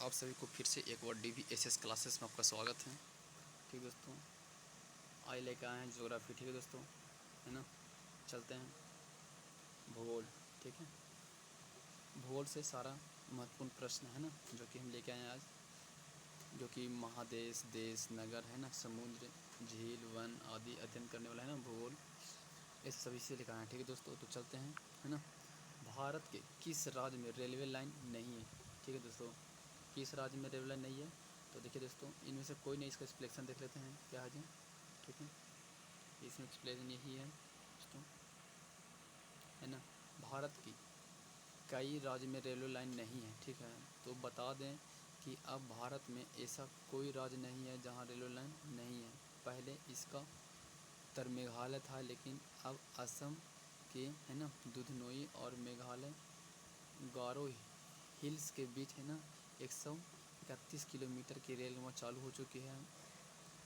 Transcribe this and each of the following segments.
आप सभी को फिर से एक बार DVSS क्लासेस में आपका स्वागत है। ठीक है दोस्तों, आज लेकर आए हैं ज्योग्राफी। ठीक है दोस्तों, है ना। चलते हैं भूगोल। ठीक है, भूगोल से सारा महत्वपूर्ण प्रश्न है ना जो कि हम लेके आए हैं आज, जो कि महादेश, देश, नगर है ना, समुद्र, झील, वन आदि अध्ययन करने वाला है ना भूगोल, इस सभी से लेकर आए हैं। ठीक है दोस्तों, तो चलते हैं, है ना। भारत के किस राज्य में रेलवे लाइन नहीं है? ठीक है दोस्तों, किस राज्य में रेलवे लाइन नहीं है? तो देखिए दोस्तों, इनमें से कोई नहीं, इसका एक्सप्लेनेशन देख लेते हैं क्या है। ठीक है, इसमें एक्सप्लेनेशन यही है दोस्तों, है ना। भारत की कई राज्य में रेलवे लाइन नहीं है। ठीक है, तो बता दें कि अब भारत में ऐसा कोई राज्य नहीं है जहाँ रेलवे लाइन नहीं है। पहले इसका उत्तर मेघालय था, लेकिन अब असम के, है ना, दुधनोई और मेघालय गारो हिल्स के बीच, है ना, 131 किलोमीटर की रेल वहाँ चालू हो चुकी है,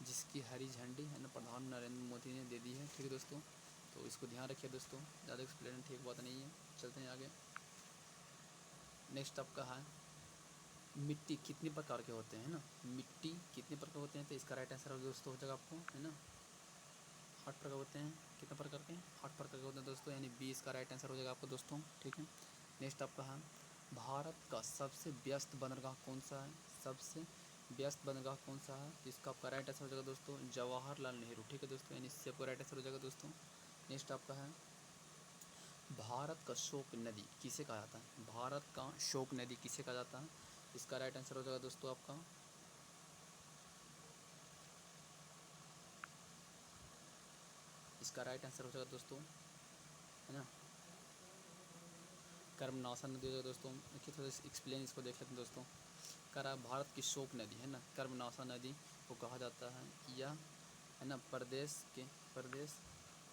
जिसकी हरी झंडी, है ना, प्रधान नरेंद्र मोदी ने दे दी है। ठीक है दोस्तों, तो इसको ध्यान रखिए दोस्तों, ज़्यादा एक्सप्लेन ठीक बात नहीं है। चलते हैं आगे। नेक्स्ट आपका है मिट्टी कितने प्रकार के होते हैं ना, मिट्टी कितने प्रकार होते हैं? तो इसका राइट आंसर दोस्तों हो जाएगा आपको, है ना, 8 प्रकार होते हैं। कितने प्रकार के? 8 प्रकार के होते हैं दोस्तों, यानी 20 का राइट आंसर हो जाएगा आपको दोस्तों। ठीक है, नेक्स्ट आपका है भारत का सबसे व्यस्त बंदरगाह कौन सा है? सबसे व्यस्त बंदरगाह कौन सा है? इसका आपका राइट आंसर हो जाएगा दोस्तों जवाहरलाल नेहरू। ठीक है दोस्तों, यानी इससे आपका राइट आंसर हो जाएगा दोस्तों। नेक्स्ट आपका है भारत का शोक नदी किसे कहा जाता है? भारत का शोक नदी किसे कहा जाता है? इसका राइट आंसर हो जाएगा दोस्तों आपका, इसका राइट आंसर हो जाएगा दोस्तों, है ना, कर्मनाशा नदी हो जाएगा दोस्तों। देखिए थोड़ा एक्सप्लेन इसको देख लेते हैं दोस्तों। कह रहा है भारत की शोक नदी, है ना, कर्मनाशा नदी को कहा जाता है। यह, है ना, प्रदेश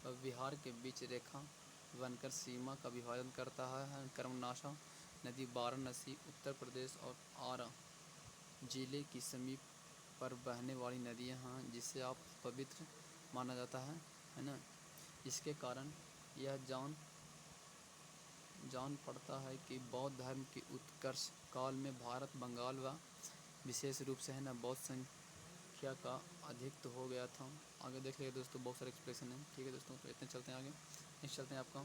और बिहार के बीच रेखा बनकर सीमा का विभाजन करता है। कर्मनाशा नदी वाराणसी, उत्तर प्रदेश और आरा जिले की समीप पर बहने वाली नदियाँ हैं, जिसे आप पवित्र माना जाता है ना। इसके कारण यह जान पड़ता है कि बौद्ध धर्म के उत्कर्ष काल में भारत, बंगाल व विशेष रूप से, है ना, बौद्ध संख्या का अधिक हो गया था। आगे देख लीजिए दोस्तों, बहुत सारे एक्सप्रेशन हैं। ठीक है दोस्तों, तो इतने चलते हैं आगे। नेक्स्ट चलते हैं आपका,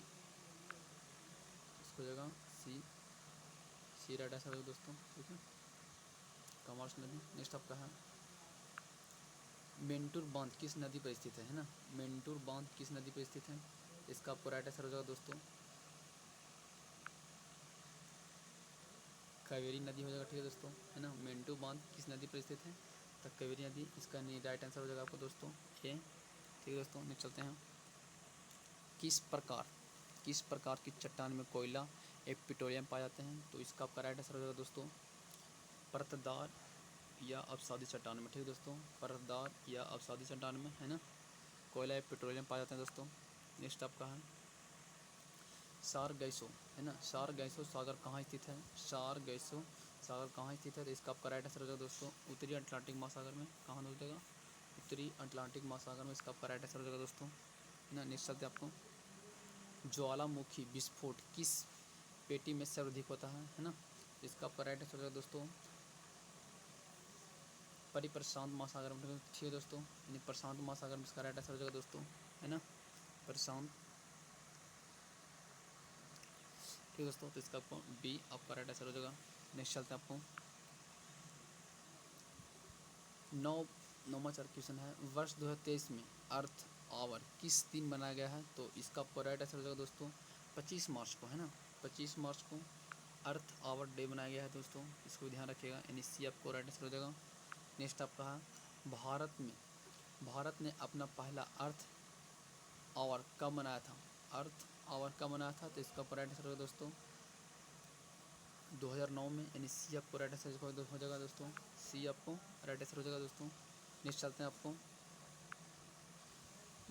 इसको जगह सी राइट आंसर है दोस्तों। ठीक है, कॉमर्स नदी। नेक्स्ट आपका है मेंटूर बांध किस नदी पर स्थित है ना, मेंटूर बांध किस नदी पर स्थित है? इसका आपको राइट आंसर हो जाएगा दोस्तों कावेरी नदी हो जाएगा। ठीक है दोस्तों, है ना, मेंटू बांध किस नदी पर स्थित है? तो कावेरी नदी, इसका राइट आंसर हो जाएगा आपको दोस्तों ए। ठीक है दोस्तों, नेक्स्ट चलते हैं। किस प्रकार की चट्टान में कोयला एक पेट्रोलियम पाए जाते हैं? तो इसका आपका राइट आंसर हो जाएगा दोस्तों परतदार या अवसादी चट्टान में। ठीक है दोस्तों, परतदार या अवसादी चट्टान में, है ना, कोयला एक पेट्रोलियम पाए जाते हैं दोस्तों। नेक्स्ट आपका है सारगैसो, है ना, सारगैसो सागर कहाँ स्थित है? सारगैसो सागर कहाँ स्थित है? तो इसका आपका राइट आंसर हो जाएगा दोस्तों उत्तरी अटलांटिक महासागर में। कहाँ हो जाएगा? उत्तरी अटलांटिक महासागर में, इसका आपका राइट आंसर हो जाएगा दोस्तों, है ना। नेक्स्ट चलते आपको ज्वालामुखी विस्फोट किस पेटी में सर्वाधिक होता है ना, इसका आपका राइट आंसर हो जाएगा दोस्तों प्रशांत महासागर में। ठीक है दोस्तों, यानी प्रशांत महासागर में इसका राइट आंसर हो जाएगा दोस्तों, है ना, प्रशांत। ठीक है दोस्तों, तो इसका आपको बी आपका राइट आंसर हो जाएगा। नेक्स्ट चलते हैं आपको नौवां चार क्वेश्चन है वर्ष 2023 में अर्थ आवर किस दिन मनाया गया है? तो इसका आपको राइट आंसर हो जाएगा दोस्तों 25 मार्च को, है ना, 25 मार्च को अर्थ आवर डे बनाया गया है दोस्तों, इसको ध्यान रखिएगा, यानी सी आपको राइट आंसर हो जाएगा। नेक्स्ट आपका है भारत ने अपना पहला अर्थ आवर कब मनाया था? अर्थ आवर कब मनाया था? तो इसका राइट आंसर होगा दोस्तों 2009 में, यानी सी आपको राइट आंसर हो जाएगा दोस्तों, सी आपको राइट आंसर हो जाएगा दोस्तों। नेक्स्ट चलते हैं आपको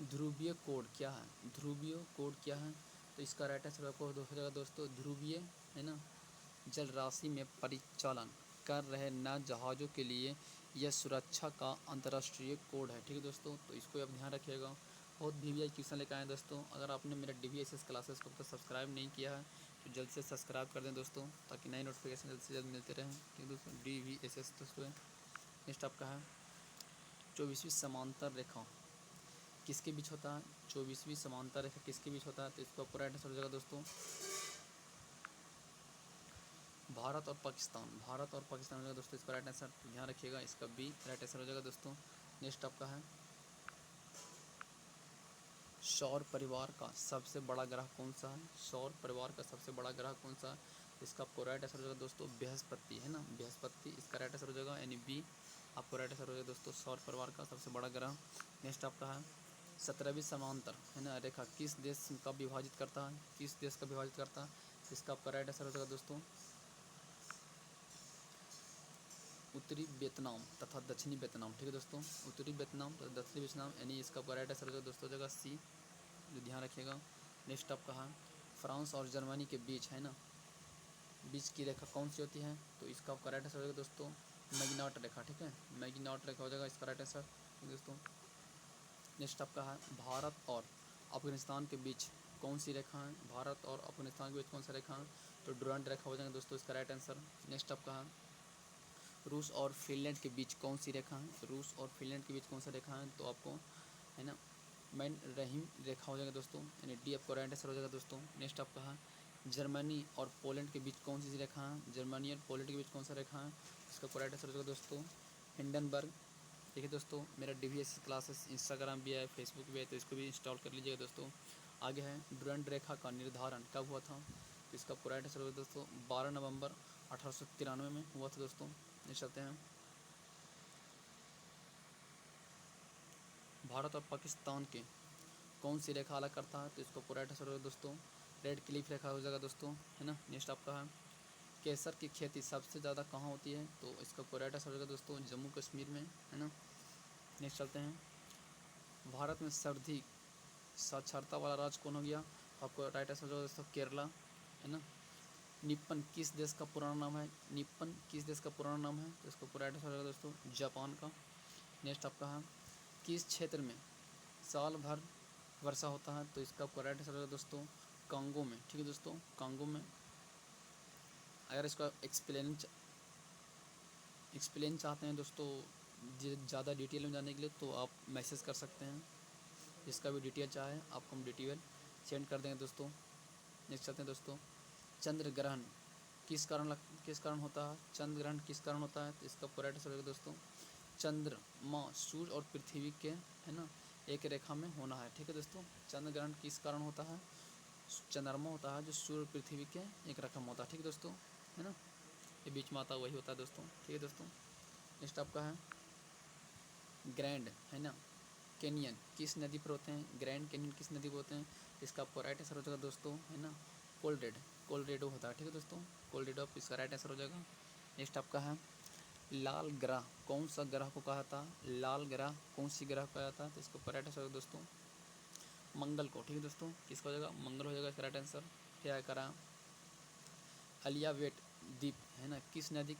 ध्रुवीय कोड क्या है? ध्रुवीय कोड क्या है? तो इसका राइट आंसर आपको हो जाएगा दोस्तों ध्रुवीय, है ना, जल राशि में परिचालन कर रहे नए जहाज़ों के लिए यह सुरक्षा का अंतर्राष्ट्रीय कोड है। ठीक है दोस्तों, तो इसको आप ध्यान रखिएगा। बहुत वीवीआई क्वेश्चन लेकर आए हैं दोस्तों। अगर आपने मेरा DVSS क्लासेस को अब तक सब्सक्राइब नहीं किया है तो जल्द से सब्सक्राइब कर दें दोस्तों, ताकि नई नोटिफिकेशन जल्द से जल्द मिलते रहें। ठीक है दोस्तों, DVSS दोस्तों। नेक्स्ट आपका है 24वीं समांतर रेखा किसके बीच होता है? 24वीं समांतर रेखा किसके बीच होता है? तो इसका पूरा आंसर हो जाएगा दोस्तों भारत और पाकिस्तान। भारत और पाकिस्तान हो जाएगा दोस्तों इसका राइट आंसर, ध्यान रखिएगा, इसका बी राइट आंसर हो जाएगा दोस्तों। नेक्स्ट आपका है सौर परिवार का सबसे बड़ा ग्रह कौन सा है? सौर परिवार का सबसे बड़ा ग्रह कौन सा है? इसका आपको राइट आंसर हो जाएगा दोस्तों बृहस्पति, है ना, बृहस्पति इसका राइट आंसर हो जाएगा, यानी बी आपको राइट आंसर हो जाएगा दोस्तों सौर परिवार का सबसे बड़ा ग्रह। नेक्स्ट आपका है 17वीं समांतर, है ना, रेखा किस देश का विभाजित करता है? किस देश का विभाजित करता है? इसका आपका राइट आंसर हो जाएगा दोस्तों उत्तरी वियतनाम तथा दक्षिणी वियतनाम। ठीक है दोस्तों, उत्तरी वियतनाम तथा दक्षिणी वियतनाम, यानी इसका आपका राइट आंसर हो जाएगा दोस्तों जगह सी, जो ध्यान रखिएगा। नेक्स्ट आपका है फ्रांस और जर्मनी के बीच, है ना, बीच की रेखा कौन सी होती है? तो इसका आपका राइट आंसर हो जाएगा दोस्तों मैगिनॉट रेखा। ठीक है, मैगिनॉट रेखा हो जाएगा इसका राइट आंसर दोस्तों। नेक्स्ट आपका है भारत और अफगानिस्तान के बीच कौन सी रेखा है? भारत और अफगानिस्तान के बीच कौन सी रेखा है? तो डुरांड रेखा हो जाएगा दोस्तों इसका राइट आंसर। नेक्स्ट आपका है रूस और फिनलैंड के बीच कौन सी रेखा है? रूस और फिनलैंड के बीच कौन सा रेखा है? तो आपको, है ना, मैन रहीम रेखा हो जाएगा दोस्तों, यानी डी आपको राइट आंसर हो जाएगा दोस्तों। नेक्स्ट आपका है जर्मनी और पोलैंड के बीच कौन सी रेखा है? जर्मनी और पोलैंड के बीच कौन सा रेखा है? इसका राइट आंसर हो जाएगा दोस्तों हिंडनबर्ग। देखिए दोस्तों, मेरा DVSS क्लासेस इंस्टाग्राम भी है, फेसबुक भी है, तो इसको भी इंस्टॉल कर लीजिएगा दोस्तों। आगे है डुरंड रेखा का निर्धारण कब हुआ था? तो इसका राइट आंसर होगा दोस्तों 12 नवंबर 1893 में हुआ था दोस्तों। नेक्स्ट चलते हैं भारत और पाकिस्तान के कौन सी रेखा अलग करता है? तो इसका राइट आंसर होगा दोस्तों रेड क्लिफ रेखा हो जाएगा दोस्तों, है ना। नेक्स्ट आपका है केसर की खेती सबसे ज़्यादा कहाँ होती है? तो इसका राइट आंसर होगा दोस्तों जम्मू कश्मीर में, है ना। नेक्स्ट चलते हैं भारत में सर्वाधिक साक्षरता वाला राज्य कौन हो गया? आपको राइट आंसर होगा दोस्तों केरला, है ना। निप्पन किस देश का पुराना नाम है? निप्पन किस देश का पुराना नाम है? तो इसका राइट आंसर होगा दोस्तों जापान का। नेक्स्ट आपका है किस क्षेत्र में साल भर वर्षा होता है? तो इसका राइट आंसर होगा दोस्तों कांगो में। ठीक है दोस्तों, कांगो में। अगर इसका एक्सप्लेन चाहते हैं दोस्तों ज़्यादा डिटेल में जाने के लिए, तो आप मैसेज कर सकते हैं, जिसका भी डिटेल चाहे आपको हम डिटेल सेंड कर देंगे दोस्तों। नेक्स्ट चलते हैं दोस्तों चंद्र ग्रहण किस कारण होता है? चंद्र ग्रहण किस कारण होता है? तो इसका राइट आंसर होगा दोस्तों चंद्रमा सूर्य और पृथ्वी के, है ना, एक रेखा में होना है। ठीक है दोस्तों, चंद्र ग्रहण किस कारण होता है? चंद्रमा होता है जो सूर्य और पृथ्वी के एक रेखा में होता है। ठीक है दोस्तों, है ना, ये बीच में आता वही होता है दोस्तों। ठीक है दोस्तों, नेक्स्ट आपका है ग्रैंड, है ना, कैनियन किस नदी पर होते हैं? ग्रैंड कैनियन किस नदी पर होते हैं? इसका आपको राइट आंसर हो जाएगा दोस्तों, है ना, कोलरेडो होता है। ठीक है दोस्तों, कोलरेडो इसका राइट आंसर हो जाएगा। नेक्स्ट आपका है लाल ग्रह कौन सा ग्रह को कहा जाता है? लाल ग्रह कौन सी ग्रह को कहा जाता है? तो इसका राइट आंसर होगा दोस्तों मंगल को। ठीक है दोस्तों, किसका हो जाएगा? मंगल हो जाएगा इसका राइट आंसर। क्या करा अलियावेट द्वीप, है ना, किस नदी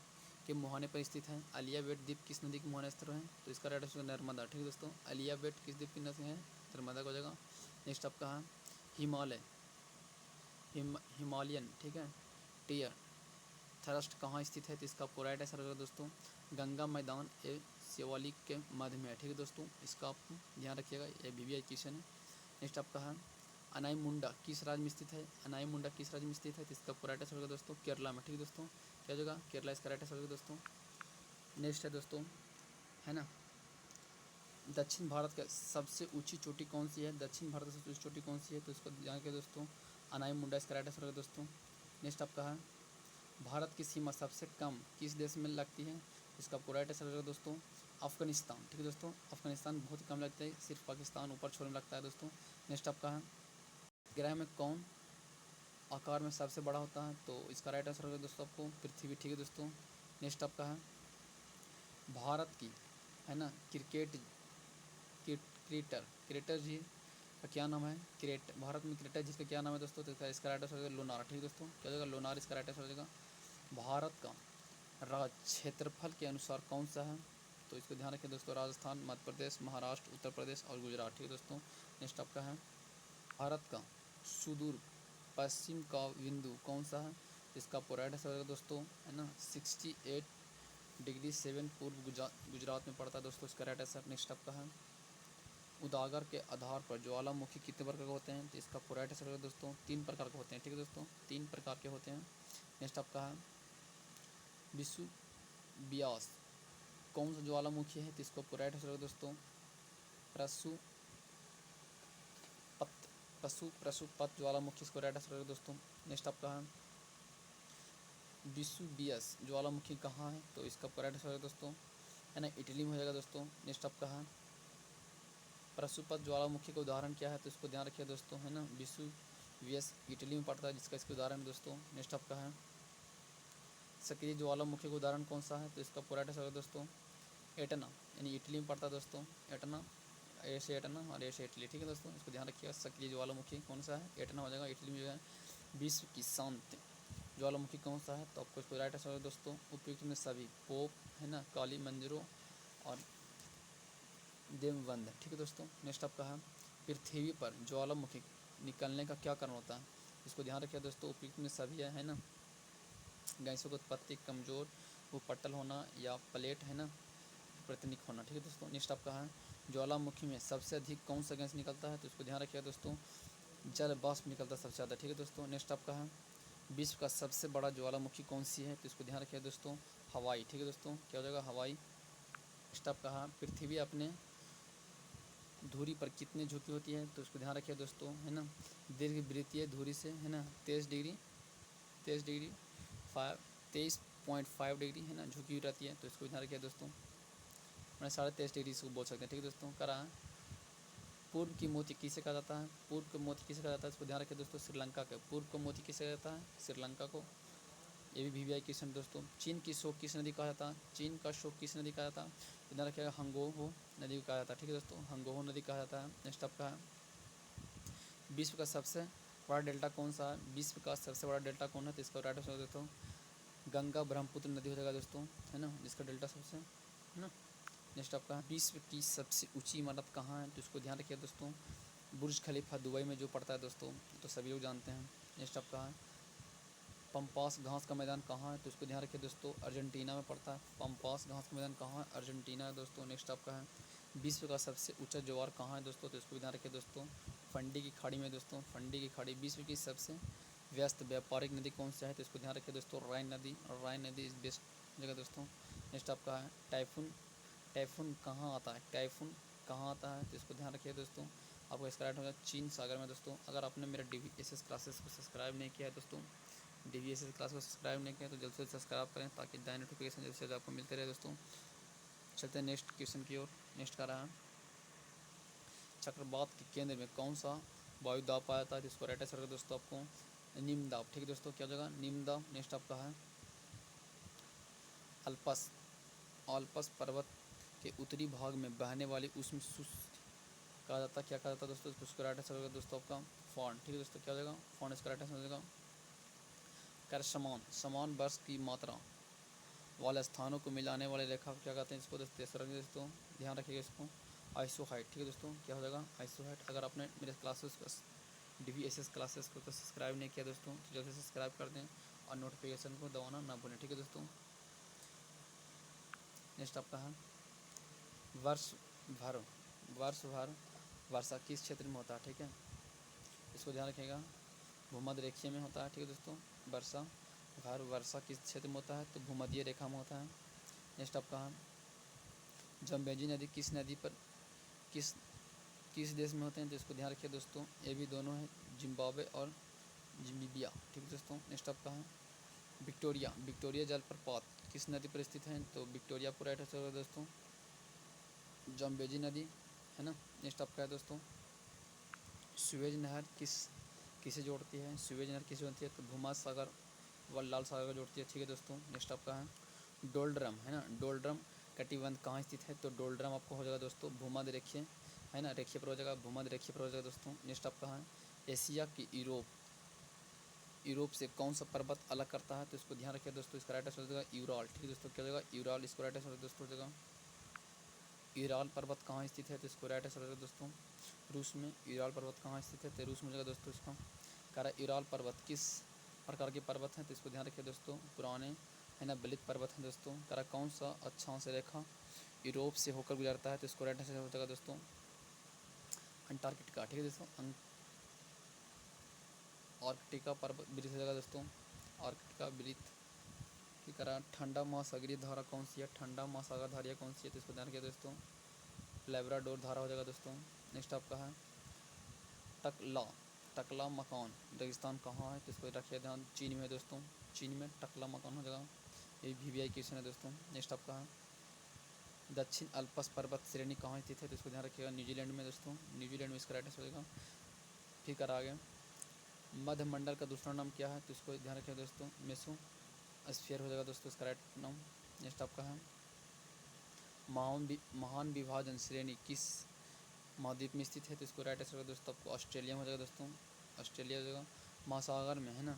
के मुहाने पर स्थित है? अलियावेट द्वीप किस नदी के मुहाने स्थित है? तो इसका राइट आंसर नर्मदा। ठीक है दोस्तों, अलियावेट किस द्वीप की नदी है? नर्मदा का हो जाएगा। नेक्स्ट आपका है हिमालय हिमालयन, ठीक है, टियर थ्रस्ट कहाँ स्थित है? तो इसका आपको राइट आंसर होगा दोस्तों गंगा मैदान ए शिवालिक के मध्य में है। ठीक है दोस्तों, इसका आप ध्यान रखिएगा, ये VVI क्वेश्चन है। नेक्स्ट आपका है अनाई मुंडा किस राज्य में स्थित है? अनाई मुंडा किस राज्य में स्थित है? तो इसका राइट आंसर होगा दोस्तों केरला में। ठीक है दोस्तों, क्या हो जाएगा? केरला इसका राइट आंसर होगा दोस्तों। नेक्स्ट है दोस्तों, है ना, दक्षिण भारत का सबसे ऊंची चोटी कौन सी है? दक्षिण भारत की सबसे ऊंची चोटी कौन सी है? तो इसको ध्यान के दोस्तों अनाई मुंडा इसका राइट आंसर होगा दोस्तों। नेक्स्ट आपका है भारत की सीमा सबसे कम किस देश में लगती है? इसका आपको राइट आंसर होगा दोस्तों अफगानिस्तान। ठीक है दोस्तों, अफगानिस्तान बहुत कम लगता है, सिर्फ पाकिस्तान ऊपर छोर में लगता है दोस्तों। नेक्स्ट आपका है ग्रह में कौन आकार में सबसे बड़ा होता है? तो इसका राइट आंसर होगा दोस्तों आपको पृथ्वी। ठीक है दोस्तों, नेक्स्ट आपका है भारत की, है ना, क्रिएटर जी का क्या नाम है? भारत में क्रिएटर जी का क्या नाम है दोस्तों? तो इसका राइट आंसर हो जाएगा लोनार। ठीक है दोस्तों, क्या हो जाएगा? लोनार इसका राइट आंसर हो जाएगा। भारत का राज्य क्षेत्रफल के अनुसार कौन सा है? तो इसको ध्यान रखें दोस्तों राजस्थान, मध्य प्रदेश, महाराष्ट्र, उत्तर प्रदेश और गुजरात। ठीक है दोस्तों, नेक्स्ट आपका है भारत का सुदूर पश्चिम का बिंदु कौन सा है? इसका पूरा राइट आंसर दोस्तों है ना 68 डिग्री 7 पूर्व गुजरात में पड़ता है दोस्तों। इसका राइट आंसर नेक्स्ट आपका है उदागर के आधार पर ज्वालामुखी कितने प्रकार के होते हैं? तो इसका पूरा राइट आंसर दोस्तों 3 प्रकार के होते हैं। ठीक है दोस्तों, 3 प्रकार के होते हैं। नेक्स्ट आपका है विश्व व्यास कौन सा ज्वालामुखी है? तो इसका पूरा राइट आंसर दोस्तों प्रसुपत ज्वालामुखी इसको राइट आंसर दोस्तों। नेक्स्ट आपका है विसुवियस ज्वालामुखी कहाँ है? तो इसका पूरा राइट आंसर दोस्तों है ना इटली में हो जाएगा दोस्तों। नेक्स्ट आपका है प्रसुपत ज्वालामुखी का उदाहरण क्या है? तो इसको ध्यान रखिए दोस्तों है ना विसुवियस इटली में पड़ता है जिसका इसका उदाहरण दोस्तों। नेक्स्ट आपका है सक्रिय ज्वालामुखी का उदाहरण कौन सा है? तो इसका पूरा राइट आंसर दोस्तों एटना यानी इटली में पड़ता है दोस्तों। एटना ए से एटना और ए से इटली। ठीक है दोस्तों, इसको ध्यान रखिएगा। सक्रिय ज्वालामुखी कौन सा है? एटना हो जाएगा, इटली में जो है। विश्व की शांत ज्वालामुखी कौन सा है? तो आपको इसको राइट आंसर दोस्तों उपयुक्त में सभी पोप है ना काली मंजरो और देवबंद। ठीक है दोस्तों। नेक्स्ट आपका है पृथ्वी पर ज्वालामुखी निकलने का क्या कारण होता है? इसको ध्यान रखिए दोस्तों उपयुक्त में सभी है ना गैसों की उत्पत्ति, कमजोर भूपटल होना या प्लेट है ना प्रतिनिक होना। ठीक है दोस्तों। नेक्स्ट आपका है ज्वालामुखी में सबसे अधिक कौन सा गैस निकलता है? तो इसको ध्यान रखिए दोस्तों जल वाष्प निकलता है सबसे ज़्यादा। ठीक है दोस्तों। नेक्स्ट आपका है विश्व का सबसे बड़ा ज्वालामुखी कौन सी है? तो इसको ध्यान रखिए दोस्तों हवाई। ठीक है दोस्तों, क्या हो जाएगा हवाई। नेक्स्ट आपका है पृथ्वी अपने धुरी पर कितनी झुकी होती है? तो इसको ध्यान रखिए दोस्तों है ना दीर्घवृत्तीय धुरी से है ना 23.5 डिग्री है ना झुकी हुई रहती है। तो इसको ध्यान रखिए दोस्तों मैंने 23.5 डिग्री इसको बोल सकते हैं। ठीक है दोस्तों। करा पूर्व की मोती किसे कहा जाता है? पूर्व का मोती किसे कहा जाता है? इसको ध्यान रखिए दोस्तों श्रीलंका के पूर्व का मोती किसे कहा जाता है? श्रीलंका को। ये भी वीवीआई क्वेश्चन दोस्तों। चीन की शोक किस नदी कहा जाता है? चीन का शोक किस नदी कहा जाता है? तो ध्यान रखिएगा हंगोहो नदी को कहा जाता है। ठीक है दोस्तों, हंगोहो नदी कहा जाता है। नेक्स्ट आपका है विश्व का सबसे बड़ा डेल्टा कौन सा है? विश्व का सबसे बड़ा डेल्टा कौन है? तो इसका राइट आंसर दोस्तों गंगा ब्रह्मपुत्र नदी हो जाएगा दोस्तों है ना जिसका डेल्टा सबसे है ना। नेक्स्ट आपका विश्व की सबसे ऊंची इमारत कहाँ है? तो इसको ध्यान रखिए दोस्तों बुर्ज खलीफा दुबई में जो पड़ता है दोस्तों, तो सभी लोग जानते हैं। नेक्स्ट आपका है पम्पास घास का मैदान कहाँ है? तो इसको ध्यान रखिए दोस्तों अर्जेंटीना में पड़ता है। पम्पास घास का मैदान कहाँ है? अर्जेंटीना है दोस्तों। नेक्स्ट आपका है विश्व का सबसे ऊंचा ज्वार कहाँ है दोस्तों? तो इसको भी ध्यान रखिए दोस्तों फंडी की खाड़ी में दोस्तों, फंडी की खाड़ी। विश्व की सबसे व्यस्त व्यापारिक नदी कौन सा है? तो इसको ध्यान रखिए दोस्तों राइन नदी, और राइन नदी इस बेस्ट जगह दोस्तों। नेक्स्ट आपका है टाइफून कहाँ आता है? टाइफून कहाँ आता है? तो इसको ध्यान रखिए दोस्तों आपको इसका राइट होगा चीन सागर में दोस्तों। अगर आपने मेरा DVSS क्लासेस को सब्सक्राइब नहीं किया है दोस्तों, DVSS क्लास को सब्सक्राइब नहीं किया तो जल्द से जल्द सब्सक्राइब करें ताकि नए नोटिफिकेशन जल्द से जल्द आपको मिलते रहे दोस्तों। चलते हैं नेक्स्ट क्वेश्चन की ओर। नेक्स्ट का रहा है चक्रवात के केंद्र में कौन सा वायु दाब पाया जाता है? तो इसको राइट आंसर दोस्तों आपको निम्न दाब। ठीक है दोस्तों, क्या हो जाएगा निम्न दाब। नेक्स्ट आपका है आल्पस पर्वत के उत्तरी भाग में बहने वाली उष्ण शुष्क कहा जाता है, क्या कहा जाता है दोस्तों? इसको राइट आंसर होगा दोस्तों आपका फॉन्ट। ठीक है दोस्तों, क्या हो जाएगा फॉन्ट। इसका राइट आंसर हो जाएगा कर समान वर्ष की मात्रा वाले स्थानों को मिलाने वाले रेखा क्या कहते हैं? इसको दोस्तों ध्यान रखिएगा इसको आइसो हाइट। ठीक है दोस्तों, क्या हो जाएगा आइसो हाइट। अगर आपने मेरे क्लासेस को DVSS क्लासेस को तो सब्सक्राइब नहीं किया दोस्तों तो जल्दी से सब्सक्राइब कर दें और नोटिफिकेशन को दबाना ना भूलें। ठीक है दोस्तों। नेक्स्ट आपका है वर्ष भर वर्षा किस क्षेत्र में होता है? ठीक है, इसको ध्यान रखिएगा भूमध्य रेखीय में होता है। ठीक है दोस्तों, वर्षा किस क्षेत्र में होता है? तो भूमध्य रेखा में होता है। नेक्स्ट आपका है जम्बेजी नदी किस नदी पर किस देश में होते हैं? तो इसको ध्यान रखिए दोस्तों ये भी दोनों है जिम्बाब्वे और जिम्बिया। ठीक है दोस्तों। नेक्स्ट आपका है विक्टोरिया जलप्रपात किस नदी पर स्थित है? तो विक्टोरिया पूरा राइट आंसर होगा दोस्तों जम्बेजी नदी है ना। नेक्स्ट आपका है दोस्तों सुएज नहर किसे जोड़ती है? सुएज नहर किसे जोड़ती है? तो भूमध्य सागर व लाल सागर को जोड़ती है। ठीक है दोस्तों। नेक्स्ट आपका है डोलड्रम है ना, डोलड्रम कटिबंध कहाँ स्थित है? तो डोलड्रम आपको हो जाएगा दोस्तों भूमध्य रेखीय है ना रेखीय पर हो जाएगा, भूमध्य रेखीय पर हो जाएगा दोस्तों। नेक्स्ट आपका है एशिया की यूरोप से कौन सा पर्वत अलग करता है? तो इसको ध्यान रखिए दोस्तों इसका राइट आंसर हो जाएगा यूराल। ठीक है दोस्तों, क्या हो जाएगा यूराल। इसको राइट आंसर दोस्तों हो जाएगा यूराल पर्वत कहाँ स्थित है? तो इसको राइट आंसर हो जाएगा दोस्तों रूस में। यूराल पर्वत कहाँ स्थित है? तो रूस में हो जाएगा दोस्तों इसका। करा यूराल पर्वत किस प्रकार के पर्वत हैं, तो इसको ध्यान रखिए दोस्तों, पुराने है ना बलित पर्वत हैं दोस्तों। करा कौन सा अक्षांश रेखा यूरोप से होकर गुजरता है, तो इसको राइट आंसर हो जाएगा दोस्तों अंटार्कटिका। ठीक है दोस्तों, आर्कटिका पर्वत वृत्त हो जाएगा दोस्तों, आर्कटिका वृत्त की करा ठंडा महासागरीय धारा कौन सी है, ठंडा महासागर धारिया कौन सी है, तो इसको ध्यान रखिए दोस्तों लेब्राडोर धारा हो जाएगा दोस्तों। नेक्स्ट आपका है टकला, टकला मकान रेगिस्तान कहाँ है, तो इसको रखिए ध्यान, चीन में है दोस्तों, चीन में टकला मकान हो जाएगा। ये VVI क्वेश्चन है दोस्तों। नेक्स्ट आपका है दक्षिण अल्पस पर्वत श्रेणी कहाँ स्थित है, तो इसको ध्यान रखिएगा न्यूजीलैंड में दोस्तों, न्यूजीलैंड में इसका राइट आंसर हो जाएगा। ठीक है आगे मध्यमंडल का दूसरा नाम क्या है, तो इसको ध्यान रखिएगा दोस्तों मेसो स्फीयर हो जाएगा दोस्तों इसका राइट नाम। नेक्स्ट आपका है महान विभाजन श्रेणी किस महाद्वीप में स्थित है, तो इसको राइट आंसर होगा दोस्तों आपको ऑस्ट्रेलिया में हो जाएगा दोस्तों, ऑस्ट्रेलिया हो जाएगा। महासागर में है ना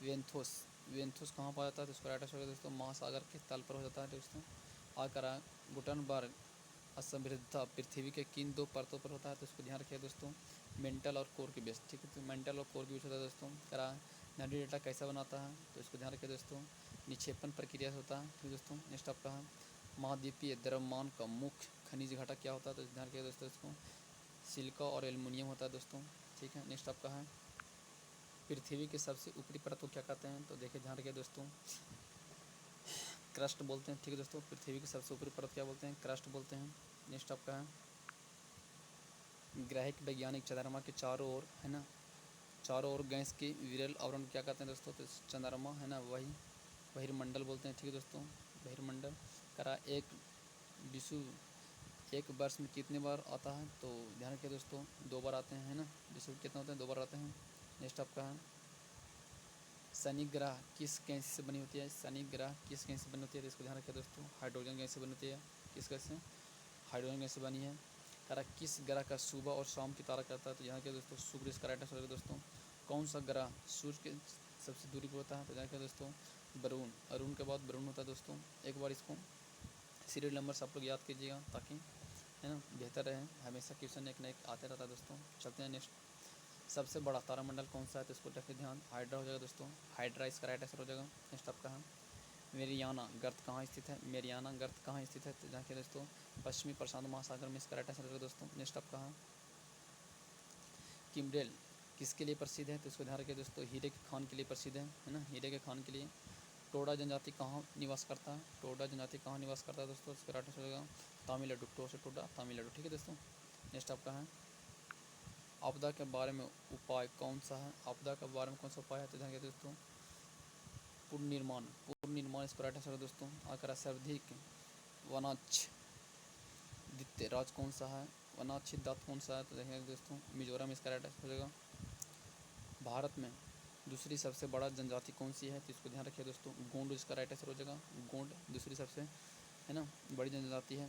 वेंथोस, वेंथोस कहाँ पाया जाता है, तो इसको राइट आंसर होगा दोस्तों महासागर के तल पर हो जाता है दोस्तों। आकर गुटनबर्ग असमृद्धता पृथ्वी के किन दो परतों पर होता है, तो इसको ध्यान रखिए दोस्तों मेंटल और कोर के बेस। ठीक है, तो मेंटल और कोर के बीच होता है दोस्तों। करा नदी डेटा कैसा बनाता है, तो इसको ध्यान रखिए दोस्तों निक्षेपण प्रक्रिया से होता है। ठीक है दोस्तों, नेक्स्ट आपका है महाद्वीपीय द्रव्यमान का मुख्य खनिज घटक क्या होता है, तो ध्यान रखिए दोस्तों इसको सिलिका और एल्युमिनियम होता है दोस्तों। ठीक है, नेक्स्ट आपका है पृथ्वी के सबसे ऊपरी परत को क्या कहते हैं, तो देखिए ध्यान रखिए दोस्तों क्रस्ट बोलते हैं। ठीक है दोस्तों, पृथ्वी की सबसे ऊपरी परत क्या बोलते हैं, क्रस्ट बोलते हैं। नेक्स्ट आपका है ग्राहिक वैज्ञानिक चंद्रमा के चारों ओर है ना, चारों ओर गैस की विरल आवरण क्या कहते हैं दोस्तों, तो चंद्रमा है ना वही बहिर्मंडल बोलते हैं। ठीक है दोस्तों, बहिर्मंडल। करा एक विषुव एक वर्ष में कितने बार आता है, तो ध्यान रखिए दोस्तों 2 बार आते हैं है ना, विषुव कितने होते हैं 2 बार आते हैं। नेक्स्ट आपका है शनि ग्रह किस गैस से बनी होती है, शनि ग्रह किस गैस से बनी होती है, तो इसको ध्यान रखिए दोस्तों हाइड्रोजन गैस से बनी होती है। किस गैस से, हाइड्रोजन गैस से बनी है। करा किस ग्रह का सुबह और शाम की तारा करता है, तो यहाँ के दोस्तों शुक्र इसका राइट आंसर होगा दोस्तों। कौन सा ग्रह सूर्य के सबसे दूरी पर होता है, तो यहाँ के दोस्तों वरुण, अरुण के बाद वरुण होता है दोस्तों। एक बार इसको सीरियल नंबर से आप लोग याद कीजिएगा ताकि है ना बेहतर रहे, हमेशा क्वेश्चन एक न एक आते रहता है दोस्तों। चलते हैं नेक्स्ट, सबसे बड़ा तारामंडल कौन सा है, तो इसको रखिए ध्यान हाइड्रा हो जाएगा दोस्तों, हाइड्रा इसका राइट आंसर हो जाएगा। नेक्स्ट आपका है मेरियाना गर्त कहाँ स्थित है, मेरियाना गर्त कहाँ स्थित है, तो देखिए दोस्तों पश्चिमी प्रशांत महासागर में इसका राइट आंसर होगा दोस्तों। नेक्स्ट आपका है किमरेल किसके लिए प्रसिद्ध है, तो इसको ध्यान रखिए दोस्तों हीरे के खान के लिए प्रसिद्ध है ना, हीरे के खान के लिए। टोडा जनजाति कहाँ निवास करता है, टोडा जनजाति कहाँ निवास करता है दोस्तों, इसका राइट आंसर होगा तमिलनाडु, टो से टोडा तमिलनाडु। ठीक है दोस्तों, नेक्स्ट आपका है आपदा के बारे में उपाय कौन सा है, आपदा के बारे में कौन सा उपाय है, तो ध्यान रखिए दोस्तों पुनर्निर्माण, पुनर्निर्माण इसका राइट आंसर है दोस्तों। आकर सर्वाधिक वनाक्ष द्वितीय राज्य कौन सा है, वनाक्षित दात कौन सा है, तो देखेंगे दोस्तों मिजोरम इसका राइट आंसर हो जाएगा। भारत में दूसरी सबसे बड़ा जनजाति कौन सी है, तो इसको ध्यान रखिए दोस्तों गोंड इसका राइट आंसर हो जाएगा। गोंड दूसरी सबसे है ना बड़ी जनजाति है,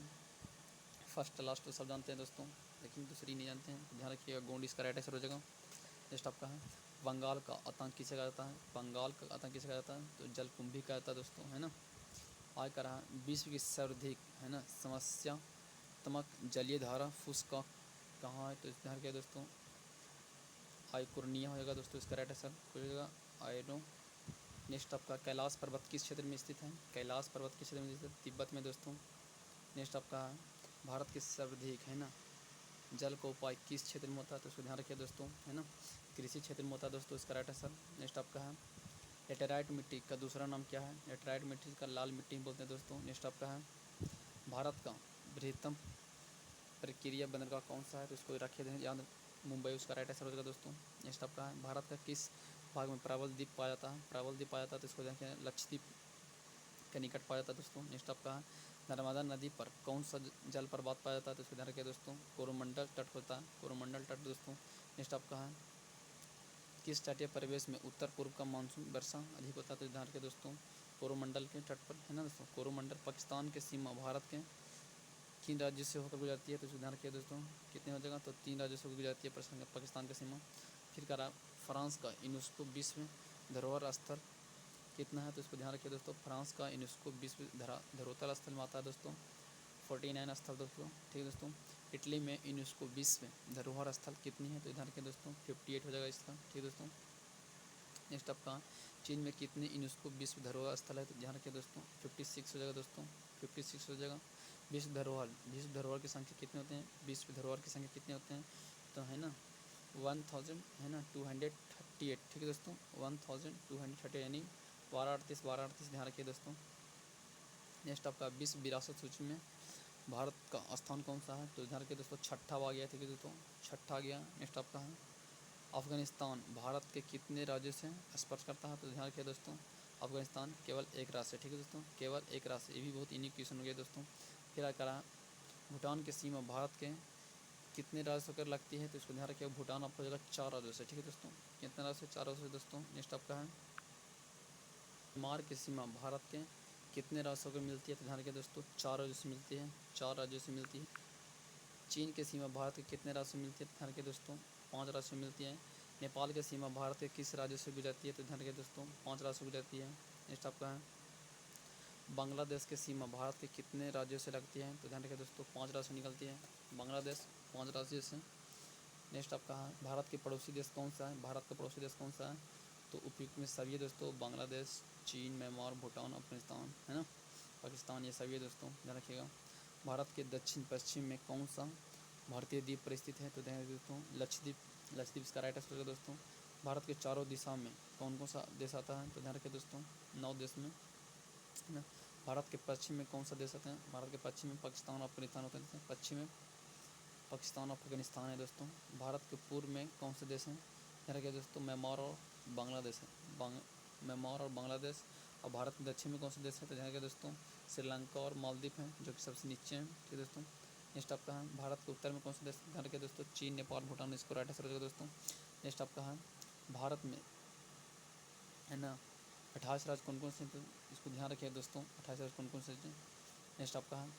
फर्स्ट लास्ट तो सब जानते हैं दोस्तों लेकिन दूसरी नहीं जानते हैं, तो ध्यान रखिएगा गोंड इसका राइट आंसर हो जाएगा। नेक्स्ट आपका है बंगाल का आतंक किसे कहा जाता है, बंगाल का आतंक किसे कहा जाता है, तो जलकुंभी कहा जाता है दोस्तों है ना। आज का रहा विश्व की सर्वाधिक है ना समस्यात्मक जलीय धारा फुस्का कहाँ है, तो इस धार क्या दोस्तों आइकुर्निया हो जाएगा दोस्तों, इसका राइट आंसर हो जाएगा आयनो। नेक्स्ट आपका कैलाश पर्वत किस क्षेत्र में स्थित है, कैलाश पर्वत किस क्षेत्र में स्थित है, तिब्बत में दोस्तों। नेक्स्ट आपका है भारत की सर्वाधिक है ना जल का उपाय किस क्षेत्र में होता है, तो इसको ध्यान रखिए दोस्तों है ना कृषि क्षेत्र में होता है दोस्तों, इसका राइट आंसर। नेक्स्ट आपका है लेटेराइट मिट्टी का दूसरा नाम क्या है, लेटेराइट मिट्टी का लाल मिट्टी बोलते हैं दोस्तों। नेक्स्ट आपका है भारत का बृहत्तम प्रक्रिया बंदरगाह कौन सा है, तो इसको रखिए याद मुंबई, उसका राइट आंसर हो जाएगा दोस्तों। नेक्स्ट आपका है भारत का किस भाग में प्रबल द्वीप पाया जाता है, प्रबल द्वीप पाया जाता है, तो इसको देखिए लक्षद्वीप के निकट पाया जाता है दोस्तों। नेक्स्ट आपका है नर्मदा नदी पर कौन सा जल प्रपात पाया जाता है, तो इसको ध्यान रखिए दोस्तों कोरोमंडल तट होता है, कोरोमंडल तट दोस्तों। नेक्स्ट आपका है किस तटीय परिवेश में उत्तर पूर्व का मानसून वर्षा अधिक होता है, तो ध्यान रखिए दोस्तों कोरोमंडल के तट पर है ना दोस्तों। कोरोमंडल पाकिस्तान के सीमा भारत के किन राज्यों से होकर गुजरती है, तो इसको ध्यान रखिए दोस्तों कितने हो जाएगा, तो 3 राज्यों से होकर गुजरती है पाकिस्तान की सीमा। फिर करा फ्रांस का यूनेस्को विश्व धरोहर स्थल कितना है, तो इसको ध्यान रखिए दोस्तों फ्रांस का यूनेस्को विश्व धरोहर स्थल में आता है दोस्तों 49 स्थल दोस्तों। ठीक है दोस्तों, इटली में यूनेस्को विश्व धरोहर स्थल कितनी है, तो ध्यान रखिए दोस्तों 58 हो जाएगा इसका। ठीक है दोस्तों, नेक्स्ट आपका चीन में कितने यूनेस्को विश्व धरोहर स्थल है, तो ध्यान रखिए दोस्तों 56 हो जाएगा दोस्तों, 56 हो जाएगा। विश्व धरोहर की संख्या कितने होते हैं, विश्व धरोहर की संख्या कितने होते हैं, तो है ना 1000 है ना 238, ठीक है दोस्तों 1238 यानी 1238 ध्यान रखिए दोस्तों। नेक्स्ट आपका विश्व विरासत सूची में भारत का स्थान कौन सा है, तो ध्यान रखिए दोस्तों छठा आ गया, ठीक है दोस्तों छठा आ गया। नेक्स्ट आपका है अफगानिस्तान भारत के कितने राज्यों से स्पर्श करता है, तो ध्यान रखिए दोस्तों अफगानिस्तान केवल एक राज्य से, ठीक है दोस्तों केवल एक राज्य। ये भी बहुत यूनिक क्वेश्चन हो गया दोस्तों। फिर करा भूटान की सीमा भारत के कितने राज्य होकर लगती है, तो इसको ध्यान रखिए भूटान आपको हो जाएगा 4 राज्यों से, ठीक है दोस्तों कितने राज्य से, 4 राज्यों से दोस्तों। नेक्स्ट आपका है म्यांमार की सीमा भारत के कितने राज्यों को मिलती है, तो ध्यान रखिए दोस्तों 4 राज्यों से मिलती है, 4 राज्यों से मिलती है। चीन की सीमा भारत के कितने राज्य से मिलती है, तो ध्यान रखिए दोस्तों 5 राज्यों से मिलती है। नेपाल की सीमा भारत के किस राज्य से गुजरती है, तो ध्यान रखिए दोस्तों 5 राज्यों से गुजरती है। नेक्स्ट आपका है बांग्लादेश की सीमा भारत के कितने राज्यों से लगती है, तो ध्यान रखिए दोस्तों 5 राज्यों से निकलती है बांग्लादेश, 5 राज्यों से। नेक्स्ट आपका है भारत के पड़ोसी देश कौन सा है, भारत का पड़ोसी देश कौन सा है, तो उपयुक्त में सभी है दोस्तों बांग्लादेश, चीन, म्यांमार, भूटान, अफगानिस्तान है ना, पाकिस्तान, ये सभी है दोस्तों ध्यान रखिएगा। भारत के दक्षिण पश्चिम में कौन सा भारतीय द्वीप परिस्थित है, तो ध्यान रखिए दोस्तों लक्षद्वीप इसका राइट आंसर होगा दोस्तों। भारत के चारों दिशा में कौन कौन सा देश आता है, तो ध्यान रखिए दोस्तों 9 देश में है ना। भारत के पश्चिम में कौन सा देश आते हैं, भारत के पश्चिम में पाकिस्तान और अफगानिस्तान होते हैं, पश्चिम में पाकिस्तान और अफगानिस्तान है दोस्तों। भारत के पूर्व में कौन से देश हैं, ध्यान रखिए दोस्तों म्यांमार और बांग्लादेश है, म्यांमार और बांग्लादेश। और भारत के दक्षिण में कौन से देश है, तो ध्यान रखिए दोस्तों श्रीलंका और मालदीव हैं जो कि सबसे नीचे हैं, ठीक है दोस्तों। नेक्स्ट आपका है भारत के उत्तर में कौन सा देश, ध्यान रखिए दोस्तों चीन, नेपाल, भूटान, इसको राइट आंसर होगा दोस्तों। नेक्स्ट आपका है भारत में है ना 28 राज्य कौन कौन से, तो इसको ध्यान रखिए दोस्तों 28 राज्य कौन कौन से। नेक्स्ट आपका है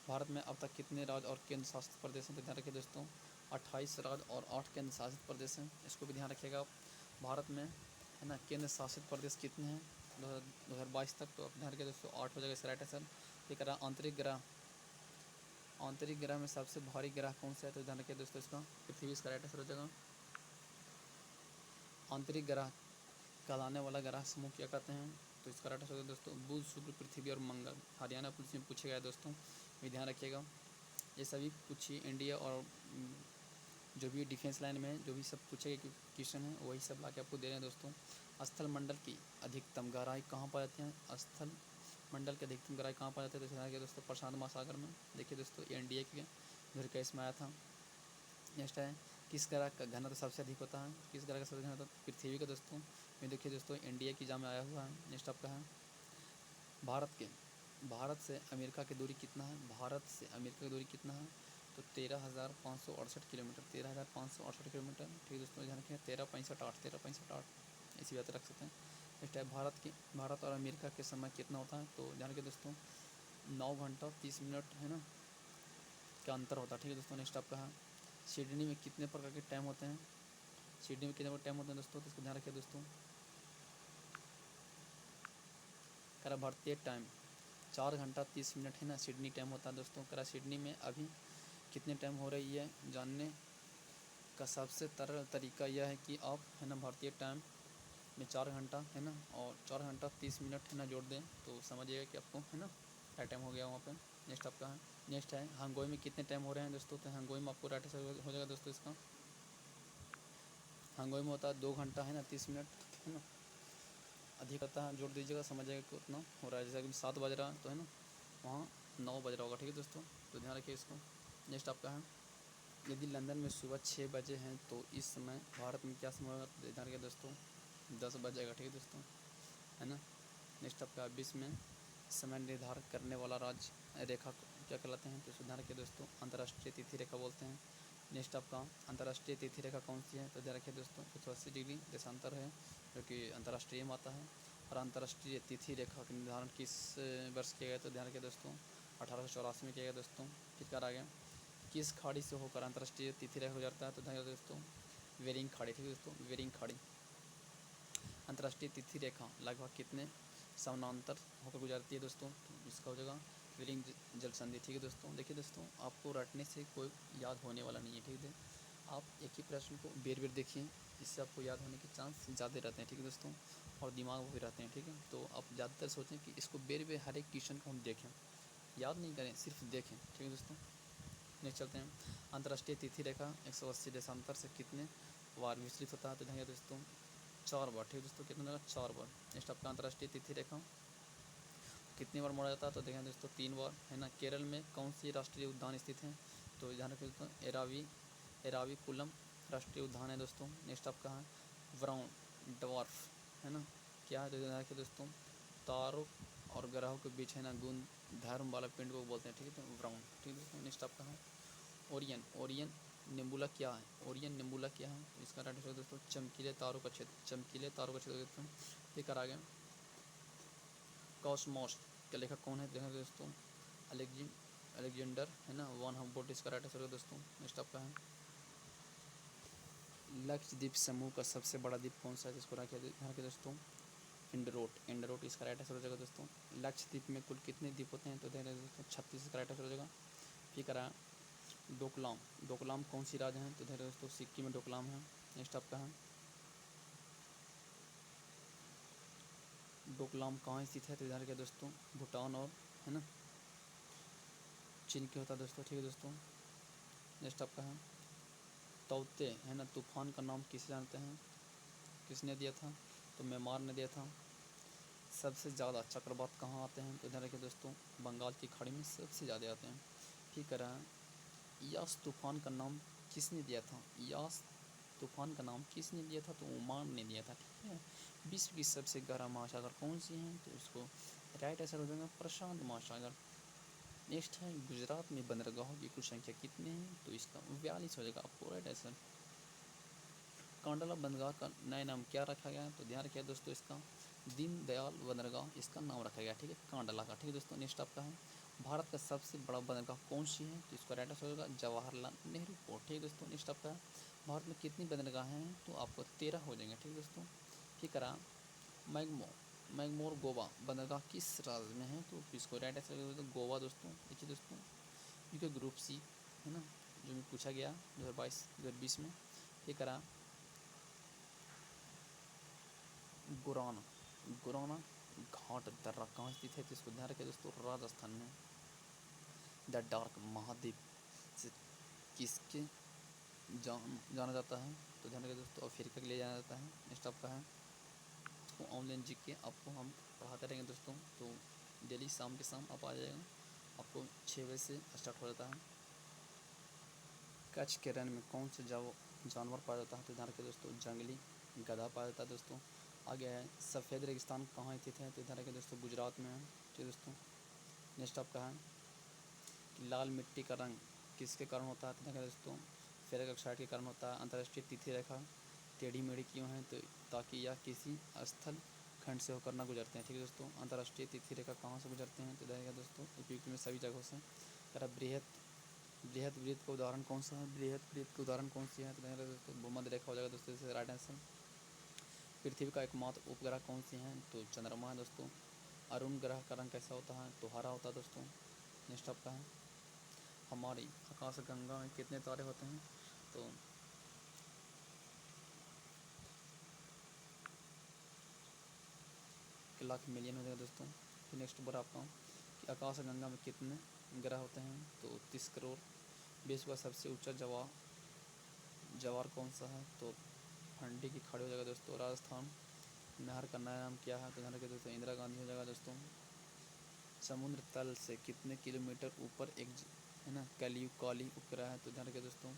भारत में अब तक कितने राज्य और केंद्र शासित प्रदेश हैं, तो ध्यान रखिए दोस्तों 28 राज्य और 8 केंद्र शासित प्रदेश हैं, इसको भी ध्यान रखिएगा आप। भारत में है ना केंद्र शासित प्रदेश कितने हैं 2022 तक, तो आप ध्यान रखिए दोस्तों 8 हो जाएगा इसका राइट आंसर। ये करा आंतरिक ग्रह में सबसे भारी ग्रह कौन सा है, तो ध्यान रखिए दोस्तों इसका पृथ्वी इसका राइट आंसर हो जाएगा। आंतरिक ग्रह कहलाने वाला ग्रह समूह क्या कहते हैं, तो इसका राइट आंसर होगा दोस्तों बुध, शुक्र, पृथ्वी और मंगल। हरियाणा पुलिस में पूछे गए दोस्तों, ये ध्यान रखिएगा। ये सभी पूछिए इंडिया और जो भी डिफेंस लाइन में जो भी सब पूछे गए क्वेश्चन है वही सब ला के आपको दे रहे हैं दोस्तों। स्थल मंडल की अधिकतम गहराई कहाँ पाई जाती है, स्थल मंडल की अधिकतम गहराई कहाँ पाई जाती है, तो ध्यान रखिए दोस्तों प्रशांत महासागर में। देखिए दोस्तों ये एनडीए के धुरकेश में आया था। नेक्स्ट है किस ग्रह का घनत्व सबसे अधिक होता है, किस ग्रह का सबसे घनत्व, पृथ्वी का दोस्तों। ये देखिए दोस्तों एनडीए की एग्जाम में आया हुआ है। नेक्स्ट आपका है भारत से अमेरिका की दूरी कितना है, भारत से अमेरिका की दूरी कितना है, तो 13,568 किलोमीटर, 13,568 किलोमीटर, ठीक है दोस्तों ध्यान रखिए 13,65 इसी बात रख सकते हैं। नेक्स्ट है भारत और अमेरिका के समय कितना होता है, तो ध्यान रखिए दोस्तों 9 घंटा 30 मिनट है ना का अंतर होता है, ठीक है दोस्तों। नेक्स्ट आपका है सिडनी में कितने प्रकार के टाइम होते हैं, सिडनी में कितने प्रकार टाइम होते हैं दोस्तों, तो इसको ध्यान रखिए दोस्तों। करा भारतीय टाइम 4 घंटा 30 मिनट है ना सिडनी टाइम होता है दोस्तों। करा सिडनी में अभी कितने टाइम हो रही है जानने का सबसे सरल तरीका यह है कि आप है ना भारतीय टाइम में 4 घंटा है ना और 4 घंटा 30 मिनट है ना जोड़ दें तो समझिएगा कि आपको है ना क्या टाइम हो गया वहाँ पे। नेक्स्ट आपका है नेक्स्ट है हंगोई में कितने टाइम हो रहे हैं दोस्तों, तो हंगोई में आपको राइट आंसर हो जाएगा दोस्तों इसका। हंगोई में होता है 2 घंटा है ना 30 मिनट है ना, अधिक होता है जोड़ दीजिएगा समझिएगा कि उतना हो रहा है। जैसे कि 7 बज रहा है तो है ना वहाँ 9 बज रहा होगा, ठीक है दोस्तों, तो ध्यान रखिए इसको। नेक्स्ट आपका है यदि लंदन में सुबह 6 बजे हैं तो इस समय भारत में क्या समय होगा, ध्यान रखिए दोस्तों 10 बजेगा, ठीक है दोस्तों है ना। नेक्स्ट आपका विश्व में समय निर्धारित करने वाला राज्य रेखा क्या कहलाते हैं, तो ध्यान रखिए दोस्तों अंतर्राष्ट्रीय तिथि रेखा बोलते हैं। नेक्स्ट आपका अंतर्राष्ट्रीय तिथि रेखा कौन सी है, तो ध्यान रखिए दोस्तों 180 डिग्री देशांतर है जो कि अंतर्राष्ट्रीय में आता है। और अंतर्राष्ट्रीय तिथि रेखा का निर्धारण किस वर्ष किया गया, तो ध्यान रखिए दोस्तों 1884 में किया गया दोस्तों। फिर कर आ गया किस खाड़ी से होकर अंतर्राष्ट्रीय तिथि रेखा गुजरता है, तो ध्यान रखिए दोस्तों वेरिंग खाड़ी, ठीक है दोस्तों वेरिंग खाड़ी। अंतर्राष्ट्रीय तिथि रेखा लगभग कितने समानांतर होकर गुजरती है दोस्तों, तो इसका हो जाएगा वेरिंग जल संधि, ठीक है दोस्तों। देखिए दोस्तों आपको रटने से कोई याद होने वाला नहीं है, ठीक है आप एक ही प्रश्न को बेर देखिए, इससे आपको याद होने के चांस ज़्यादा रहते हैं, ठीक है दोस्तों, और दिमाग भी रहते हैं, ठीक है। तो आप ज़्यादातर सोचें कि इसको बेर हर एक क्वेश्चन को हम देखें, याद नहीं करें, सिर्फ देखें, ठीक है दोस्तों। नेक्स्ट चलते हैं। अंतर्राष्ट्रीय तिथि रेखा 180 देशांतर से कितने बार विस्तृत होता है? तो देखेंगे दोस्तों 4 बार, ठीक है दोस्तों, कितने जगह? 4 बार। नेक्स्ट आपका अंतर्राष्ट्रीय तिथि रेखा कितनी बार मोड़ा जाता है? तो देखें दोस्तों 3 बार, है ना। केरल में कौन सी राष्ट्रीय उद्यान स्थित है? तो ध्यान रखें दोस्तों एराविकुलम राष्ट्रीय उद्यान है दोस्तों। नेक्स्ट आपका है ब्राउन ड्वार्फ, है ना, क्या है? तो ध्यान रखें दोस्तों तारों और ग्रहों के बीच, है ना, गुण धर्म वाला पिंड को बोलते हैं, ठीक है, तो ब्राउन, ठीक है दोस्तों। नेक्स्ट आपका है ओरियन नेबुला क्या है? ओरियन नेबुला क्या है? तो इसका राइट आंसर दोस्तों चमकीले तारों का क्षेत्र, चमकीले तारों का क्षेत्र दोस्तों। लेकर आ गए कॉस्मोस के लेखक कौन है? देखें दोस्तों अलेक्जेंडर, है ना, वन हम्बोल्ट इसका राइट आंसर है दोस्तों। नेक्स्ट आपका है लक्षद्वीप समूह का सबसे बड़ा द्वीप कौन सा है? जिसको रखे दोस्तों इंडरोट इसका राइट आंसर हो जाएगा दोस्तों। लक्षद्वीप में कुल कितने द्वीप होते हैं? तो देख रहे दोस्तों 36 इसका राइट आंसर हो जाएगा। फिर करा डोकलाम कौन सी राज्य है? तो देख रहे दोस्तों सिक्किम में डोकलाम है। नेक्स्ट आपका है डोकलाम कहाँ स्थित है? तो इधर के दोस्तों भूटान और, है ना, चीन के होता है दोस्तों, ठीक है दोस्तों। नेक्स्ट आपका है तौते, है ना, तूफान का नाम किसे जानते हैं? किसने दिया था? तो मेमार ने दिया था। सबसे ज़्यादा चक्रवात कहाँ आते हैं? तो इधर के दोस्तों बंगाल की खाड़ी में सबसे ज़्यादा आते हैं। ठीक कह रहा है यास तूफान का नाम किसने दिया था? यास तूफान का नाम किसने दिया था? तो ओमान ने दिया था, ठीक है। विश्व की सबसे गहरा महासागर कौन सी है? तो उसको राइट आंसर हो जाएगा प्रशांत महासागर। नेक्स्ट है गुजरात में बंदरगाहों की कुल संख्या कितनी है? तो इसका 42 हो जाएगा आपको राइट आंसर। कांडला बंदरगाह का नया नाम क्या रखा गया है? तो ध्यान रखिए दोस्तों इसका दीनदयाल बंदरगाह इसका नाम रखा गया, ठीक है, कांडला का, ठीक है दोस्तों। नेक्स्ट आपका है भारत का सबसे बड़ा बंदरगाह कौन सी है? तो इसका राइट आंसर होगा जवाहरलाल नेहरू पोर्ट, ठीक है दोस्तों। नेक्स्ट आपका है भारत में कितनी बंदरगाह हैं? तो आपको 13 हो जाएंगे, ठीक है दोस्तों। फिर करा मैगमोर गोवा बंदरगाह किस राज्य में है? तो इसको राइट आंसर होगा गोवा दोस्तों। देखिए दोस्तों यूके ग्रुप सी, है ना, जो भी पूछा गया 2022-2020 में। ये करा गुराना घाट दर्रा कहाँ स्थित है? तो इसको ध्यान रखिए दोस्तों राजस्थान में। द डार्क महाद्वीप से किसके जाना जाता है? तो ध्यान रखिए दोस्तों अफ्रीका के लिए जाना जाता है। नेक्स्ट आपका है तो ऑनलाइन जीके आपको हम पढ़ाते रहेंगे दोस्तों, तो डेली शाम के शाम आप आ जाएगा, आपको 6 बजे से स्टार्ट हो जाता है। कच्छ के रण में कौन से जानवर पाया जाता है? तो ध्यान रखिए दोस्तों जंगली गधा पाया जाता है दोस्तों। आगे है सफ़ेद रेगिस्तान कहाँ स्थित है? तो ध्यान रखिए दोस्तों गुजरात में है, ठीक है दोस्तों। नेक्स्ट आपका है लाल मिट्टी का रंग किसके कारण होता है? तो ध्यान रखिए दोस्तों फेरक ऑक्साइड के कारण होता है। अंतर्राष्ट्रीय तिथि रेखा टेढ़ी मेढ़ी क्यों है? तो ताकि यह किसी स्थल खंड से होकर ना गुजरते हैं, ठीक है दोस्तों। अंतर्राष्ट्रीय तिथि रेखा कहाँ से गुजरते हैं? तो देखिएगा दोस्तों उपयुक्त में सभी जगहों से। बृहत बृहत वृत्त का उदाहरण कौन सा है? बृहत वृत्त का उदाहरण कौन सी है? तो देखिएगा दोस्तों भूमध्य रेखा हो जाएगा दोस्तों, इससे राइट आंसर। पृथ्वी का एकमात्र उपग्रह कौन सी है? तो चंद्रमा है दोस्तों। अरुण ग्रह का रंग कैसा होता है? तो हरा होता है दोस्तों। नेक्स्ट आपका है हमारी आकाशगंगा में कितने तारे होते हैं? तो 1,00,000 मिलियन हो जाएगा दोस्तों। फिर नेक्स्ट बार आपका कि आकाशगंगा में कितने ग्रह होते हैं? तो 30 करोड़। विश्व का सबसे ऊंचा जवार कौन सा है? तो फंडी की खाड़ी हो जाएगा दोस्तों राजस्थान। नहर का नया नाम क्या है? तो ध्यान रखिए दोस्तों इंदिरा गांधी हो जाएगा दोस्तों। समुद्र तल से कितने किलोमीटर ऊपर है ना काली उपग्रह है? तो ध्यान रखिए दोस्तों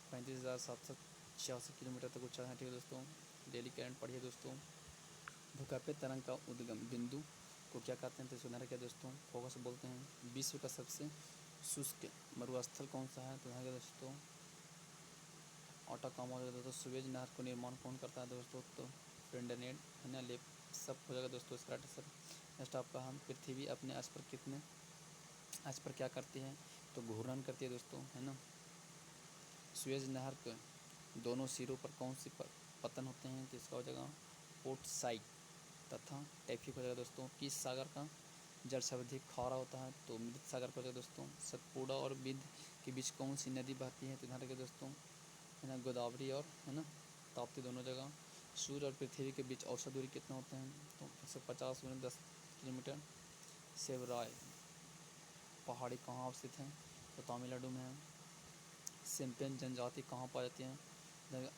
35,786 किलोमीटर तक ऊंचा है, ठीक है दोस्तों। डेली करंट पढ़िए दोस्तों। भूकंपीय तरंग का उद्गम बिंदु को क्या कहते हैं? तो इसको ध्यान रखिए दोस्तों फोकस बोलते हैं। विश्व का सबसे शुष्क मरुस्थल कौन सा है? तो ध्यान रखिए दोस्तों आटाकामा हो जाएगा दोस्तों। सुएज नहर को निर्माण कौन करता है दोस्तों? तो फ्रेंडनेड, है ना, लेप सब हो जाएगा दोस्तों इसका राइट आंसर। नेक्स्ट आपका हम पृथ्वी अपने आज पर क्या करती है? तो घूर्णन करती है दोस्तों, है ना। सुएज नहर के दोनों सिरों पर कौन सी पतन होते हैं? तो इसका हो जाएगा पोर्ट साइड तथा टैफिक हो जाएगा दोस्तों। किस सागर का जल सर्वाधिक खारा होता है? तो मृत सागर का हो जाएगा दोस्तों। सतपुड़ा और बिंद के बीच कौन सी नदी बहती है? तो ध्यान रखिए दोस्तों है ना, गोदावरी और है ना ताप्ती दोनों जगह। सूर्य और पृथ्वी के बीच औसत दूरी कितना होते हैं, तो 150 × 10 किलोमीटर। सेवराय पहाड़ी कहाँ अवस्थित है, तो तमिलनाडु में है। सिम्पियन जनजाति कहाँ पाई जाती है,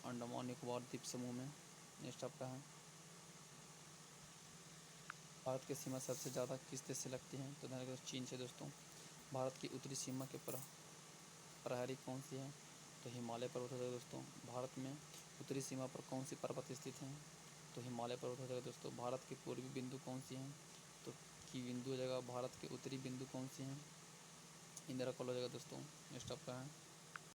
अंडमान निकोबार द्वीप समूह में। नेक्स्ट आपका है, भारत की सीमा सबसे ज़्यादा किस देश से लगती है, तो चीन से दोस्तों। भारत की उत्तरी सीमा के प्रहरी कौन सी है, तो हिमालय पर्वत हो जाएगा दोस्तों। भारत में उत्तरी सीमा पर कौन सी पर्वत स्थित हैं, तो हिमालय पर्वत हो जाएगा दोस्तों। भारत की पूर्वी बिंदु कौन सी हैं, तो की बिंदु हो जाएगा। भारत के उत्तरी बिंदु कौन सी हैं, इंदिरा कॉल हो जाएगा दोस्तों। नेक्स्ट आपका है,